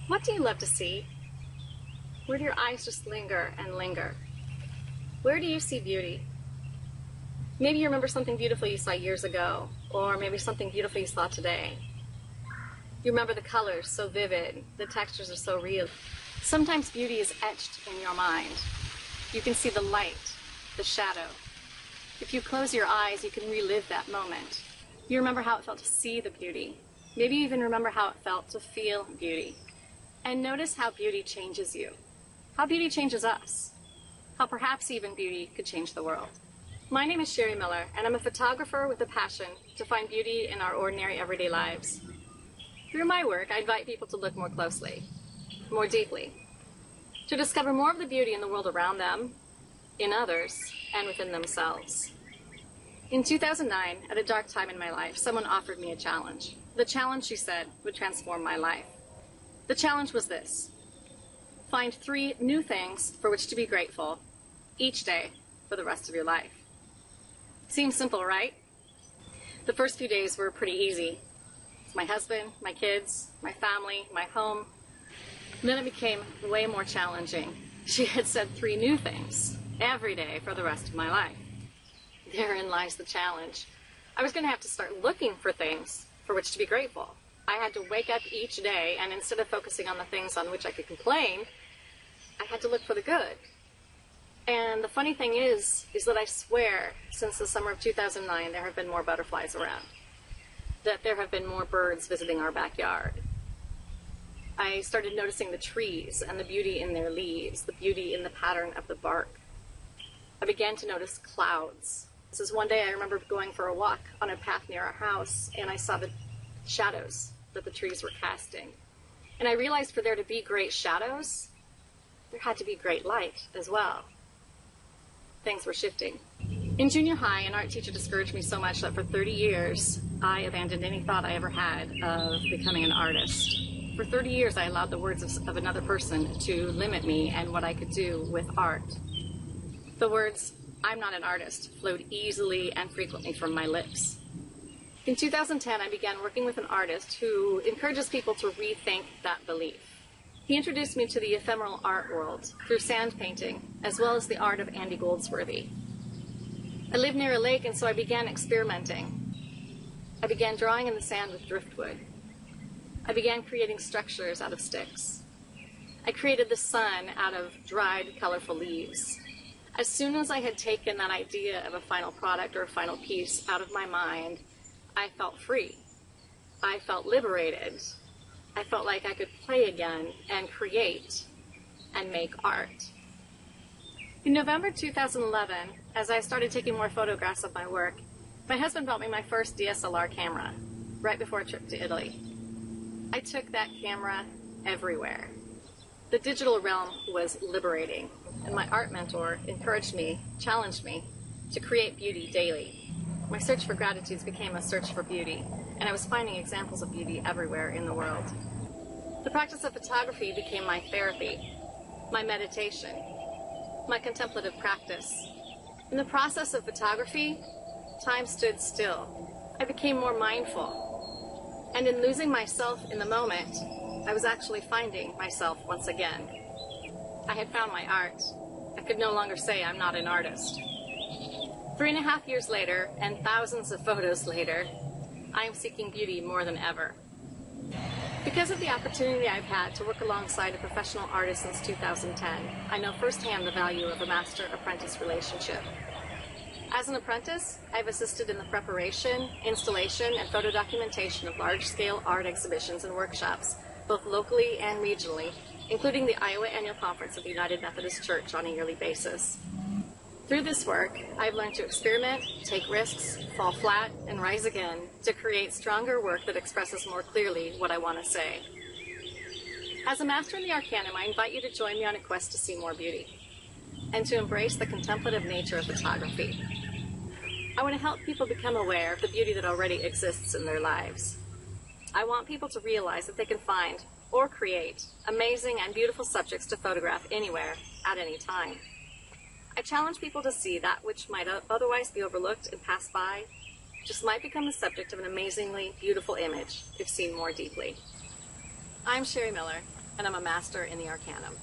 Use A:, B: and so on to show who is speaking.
A: What do you love to see? Where do your eyes just linger and linger? Where do you see beauty? Maybe you remember something beautiful you saw years ago, or maybe something beautiful you saw today. You remember the colors so vivid, the textures are so real. Sometimes beauty is etched in your mind. You can see the light, the shadow. If you close your eyes, you can relive that moment. You remember how it felt to see the beauty. Maybe you even remember how it felt to feel beauty. And notice how beauty changes you. How beauty changes us. How perhaps even beauty could change the world. My name is Shari Miller, and I'm a photographer with a passion to find beauty in our ordinary everyday lives. Through my work, I invite people to look more closely, more deeply, to discover more of the beauty in the world around them, in others, and within themselves. In 2009, at a dark time in my life, someone offered me a challenge. The challenge, she said, would transform my life. The challenge was this: find 3 new things for which to be grateful each day for the rest of your life. Seems simple, right? The first few days were pretty easy. It's my husband, my kids, my family, my home. And then it became way more challenging. She had said 3 new things every day for the rest of my life. Therein lies the challenge. I was going to have to start looking for things for which to be grateful. I had to wake up each day, and instead of focusing on the things on which I could complain, I had to look for the good. And the funny thing is that I swear, since the summer of 2009, there have been more butterflies around. That there have been more birds visiting our backyard. I started noticing the trees and the beauty in their leaves, the beauty in the pattern of the bark. I began to notice clouds. This is one day I remember going for a walk on a path near our house, and I saw the shadows that the trees were casting. And I realized for there to be great shadows, there had to be great light as well. Things were shifting. In junior high, an art teacher discouraged me so much that for 30 years, I abandoned any thought I ever had of becoming an artist. For 30 years, I allowed the words of another person to limit me and what I could do with art. The words, "I'm not an artist," flowed easily and frequently from my lips. In 2010, I began working with an artist who encourages people to rethink that belief. He introduced me to the ephemeral art world through sand painting, as well as the art of Andy Goldsworthy. I live near a lake, and so I began experimenting. I began drawing in the sand with driftwood. I began creating structures out of sticks. I created the sun out of dried, colorful leaves. As soon as I had taken that idea of a final product or a final piece out of my mind, I felt free. I felt liberated. I felt like I could play again and create and make art. In November 2011, as I started taking more photographs of my work, my husband bought me my first DSLR camera right before a trip to Italy. I took that camera everywhere. The digital realm was liberating, and my art mentor encouraged me, challenged me to create beauty daily. My search for gratitudes became a search for beauty, and I was finding examples of beauty everywhere in the world. The practice of photography became my therapy, my meditation, my contemplative practice. In the process of photography, time stood still. I became more mindful, and in losing myself in the moment, I was actually finding myself once again. I had found my art. I could no longer say I'm not an artist. 3.5 years later, and thousands of photos later, I am seeking beauty more than ever. Because of the opportunity I've had to work alongside a professional artist since 2010, I know firsthand the value of a master-apprentice relationship. As an apprentice, I've assisted in the preparation, installation, and photo documentation of large-scale art exhibitions and workshops, both locally and regionally, including the Iowa Annual Conference of the United Methodist Church on a yearly basis. Through this work, I've learned to experiment, take risks, fall flat, and rise again to create stronger work that expresses more clearly what I want to say. As a master in the Arcanum, I invite you to join me on a quest to see more beauty and to embrace the contemplative nature of photography. I want to help people become aware of the beauty that already exists in their lives. I want people to realize that they can find or create amazing and beautiful subjects to photograph anywhere, at any time. I challenge people to see that which might otherwise be overlooked and passed by, just might become the subject of an amazingly beautiful image if seen more deeply. I'm Shari Miller, and I'm a master in the Arcanum.